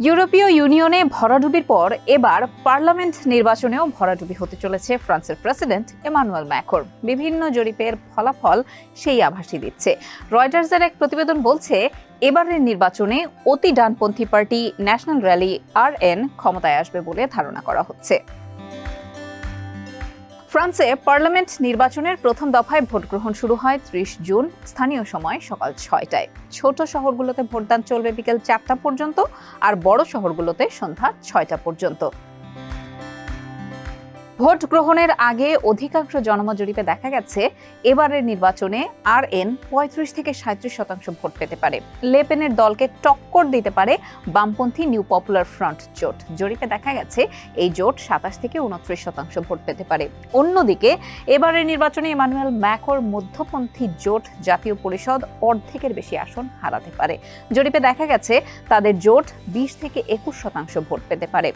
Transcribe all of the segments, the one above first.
ইউরোপীয় ইউনিয়নে ভরাডুবির পর এবার পার্লামেন্ট নির্বাচনেও ভরাডুবি হতে চলেছে ফ্রান্সের প্রেসিডেন্ট এমানুয়েল ম্যাক্রোর। বিভিন্ন জরিপের ফলাফল সেই আভাসই দিচ্ছে। রয়টার্সের এক প্রতিবেদন বলছে, এবারের নির্বাচনে অতি ডানপন্থী পার্টি ন্যাশনাল র্যালি RN ক্ষমতায় আসবে বলে ধারণা করা হচ্ছে। ফ্রান্সে পার্লামেন্ট নির্বাচনের প্রথম দফায় ভোট গ্রহণ শুরু হয় 30 জুন স্থানীয় সময় সকাল 6টায়। ছোট শহরগুলোতে ভোটদান চলবে বিকেল 4টা পর্যন্ত, আর বড় শহরগুলোতে সন্ধ্যা 6টা পর্যন্ত। ভোট গ্রহণের আগে অধিকাংশ জনমত জরিপে দেখা গেছে এবারের নির্বাচনে RN 35 থেকে 37% ভোট পেতে পারে। লেপেনের দলকে টক্কর দিতে পারে বামপন্থী নিউ পপুলার ফ্রন্ট জোট। জরিপে দেখা গেছে এই জোট 27 থেকে 29% ভোট পেতে পারে। অন্যদিকে এবারের নির্বাচনে এমানুয়েল ম্যাক্রোর মধ্যপন্থী জোট জাতীয় পরিষদ অর্ধেকের বেশি আসন হারাতে পারে। জরিপে দেখা গেছে তাদের জোট 20 থেকে 21% ভোট পেতে পারে।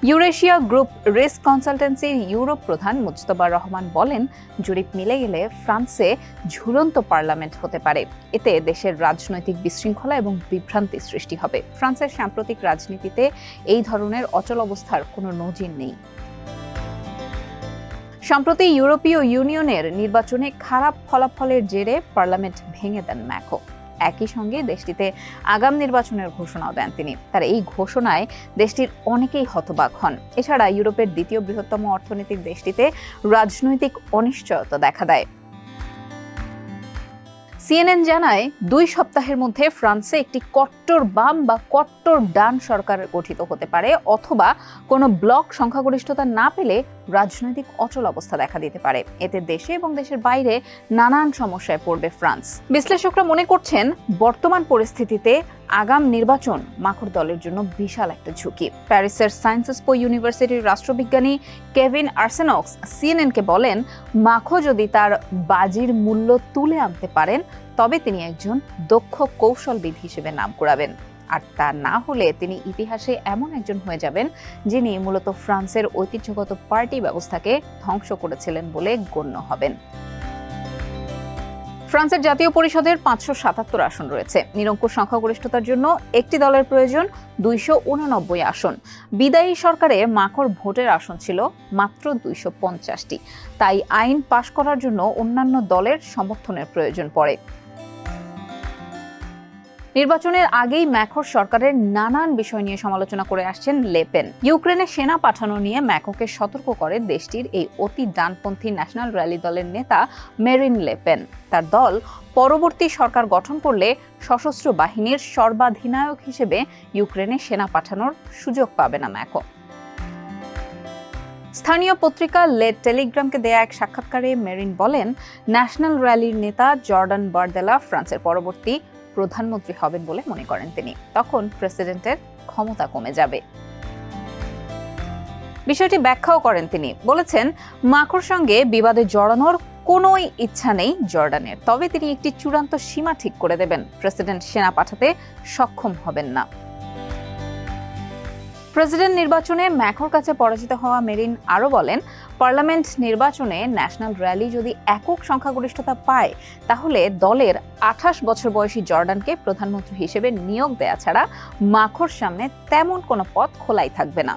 ইউরেশিয়া গ্রুপ রিস্ক কনসালটেন্সির ইউরোপ প্রধান মুজতবা রহমান বলেন, জরিপ মিলে গেলে ফ্রান্সে ঝুলন্ত পার্লামেন্ট হতে পারে। এতে দেশের রাজনৈতিক বিশৃঙ্খলা এবং বিভ্রান্তি সৃষ্টি হবে। ফ্রান্সের সাম্প্রতিক রাজনীতিতে এই ধরনের অচল অবস্থার কোনো নজির নেই। সম্প্রতি ইউরোপীয় ইউনিয়নের নির্বাচনে খারাপ ফলাফলের জেরে পার্লামেন্ট ভেঙে দেন ম্যাক্রো। একই সঙ্গে দেশটিতে আগাম নির্বাচনের ঘোষণাও দেন তিনি। তার এই ঘোষণায় দেশটির অনেকেই হতবাক হন। এছাড়া ইউরোপের দ্বিতীয় বৃহত্তম অর্থনৈতিক দেশটিতে রাজনৈতিক অনিশ্চয়তা দেখা দেয়। CNN জানায়, 2 সপ্তাহের মধ্যে ফ্রান্সে একটি কট্টর বাম বা কট্টর ডান সরকার গঠিত হতে পারে, অথবা কোনো ব্লক সংখ্যাগরিষ্ঠতা না পেলে রাজনৈতিক অচল অবস্থা দেখা দিতে পারে। এতে দেশে এবং দেশের বাইরে নানান সমস্যায় পড়বে ফ্রান্স। বিশ্লেষকরা মনে করছেন, বর্তমান পরিস্থিতিতে আগাম নির্বাচন ম্যাক্রোর দলের জন্য বিশাল একটা ঝুঁকি। প্যারিসের সায়েন্সেস পো ইউনিভার্সিটির রাষ্ট্রবিজ্ঞানী কেভিন আর্সেনক্স CNN-কে বলেন, ম্যাক্রো যদি তার বাজির মূল্য তুলে আনতে পারেন তবে তিনি একজন দক্ষ কৌশলবিদ হিসেবে নাম কুড়াবেন। আর তা না হলে তিনি ইতিহাসে এমন একজন হয়ে যাবেন যিনি মূলত ফ্রান্সের ঐতিহ্যগত পার্টি ব্যবস্থাকে ধ্বংস করেছিলেন বলে গণ্য হবেন। ফ্রান্সের জাতীয় পরিষদের 577 আসন রয়েছে। নিরঙ্কুশ সংখ্যাগরিষ্ঠতার জন্য একটি দলের প্রয়োজন 289 আসন। বিদায়ী সরকারে ম্যাক্রোর ভোটের আসন ছিল মাত্র 250টি। তাই আইন পাশ করার জন্য অন্যান্য দলের সমর্থনের প্রয়োজন পড়ে। নির্বাচনের আগেই ম্যাক্রোর সরকারের নানান বিষয় নিয়ে সমালোচনা করে আসছেন লেপেন। ইউক্রেনে সেনা পাঠানো নিয়ে ম্যাক্রোকে সতর্ক করে দেশটির এই অতি ডানপন্থী ন্যাশনাল র্যালি দলের নেতা মেরিন লেপেন। তার দল পরবর্তী সরকার গঠন করলে সশস্ত্র বাহিনীর সর্বাধিনায়ক হিসেবে ইউক্রেনে সেনা পাঠানোর সুযোগ পাবে না ম্যাক্রো। স্থানীয় পত্রিকা লে টেলিগ্রামকে দেয়া এক সাক্ষাৎকারে মেরিন বলেন, ন্যাশনাল র্যালির নেতা জর্ডান বারদেলা ফ্রান্সের পরবর্তী প্রধানমন্ত্রী হবেন বলে মনে করেন তিনি। তখন প্রেসিডেন্টের ক্ষমতা কমে যাবে। বিষয়টি ব্যাখ্যাও করেন তিনি। বলেছেন, ম্যাক্রোর সঙ্গে বিবাদে জড়ানোর কোনো ইচ্ছা নেই জর্ডানের, তবে তিনি একটি চূড়ান্ত সীমা ঠিক করে দেবেন। প্রেসিডেন্ট সেনা পাঠাতে সক্ষম হবেন না। প্রেসিডেন্ট নির্বাচনে ম্যাক্রোর কাছে পরাজিত হওয়া মেরিন আরও বলেন, পার্লামেন্ট নির্বাচনে ন্যাশনাল র্যালি যদি একক সংখ্যাগরিষ্ঠতা পায় তাহলে দলের 28 বছর বয়সী জর্ডানকে প্রধানমন্ত্রী হিসেবে নিয়োগ দেয়া ছাড়া ম্যাক্রোর সামনে তেমন কোনো পথ খোলাই থাকবে না।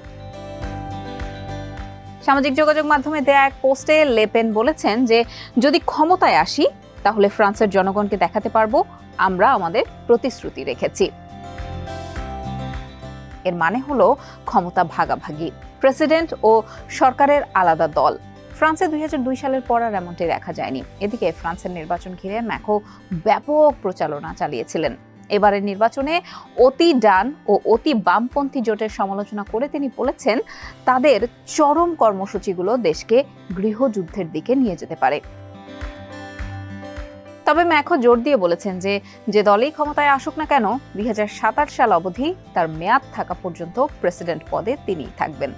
সামাজিক যোগাযোগ মাধ্যমে দেয়া এক পোস্টে লেপেন বলেছেন যে, যদি ক্ষমতায় আসি তাহলে ফ্রান্সের জনগণকে দেখাতে পারবো আমরা আমাদের প্রতিশ্রুতি রেখেছি। এর মানে হলো ক্ষমতা ভাগাভাগি, প্রেসিডেন্ট ও সরকারের আলাদা দল। ফ্রান্সে 2002 সালের পর আর এমনটি দেখা যায়নি। এদিকে ফ্রান্সের নির্বাচন ঘিরে ম্যাক্রো ব্যাপক প্রচারণা চালিয়েছিলেন। এবারের নির্বাচনে অতি ডান ও অতি বামপন্থী জোটের সমালোচনা করে তিনি বলেছেন, তাদের চরম কর্মসূচিগুলো দেশকে গৃহযুদ্ধের দিকে নিয়ে যেতে পারে। তবে ম্যাক্রো জোর দিয়ে বলেছেন যে দলই ক্ষমতায় আসুক না কেন 2027 সাল অবধি তার মেয়াদ থাকা পর্যন্ত প্রেসিডেন্ট পদে তিনিই থাকবেন।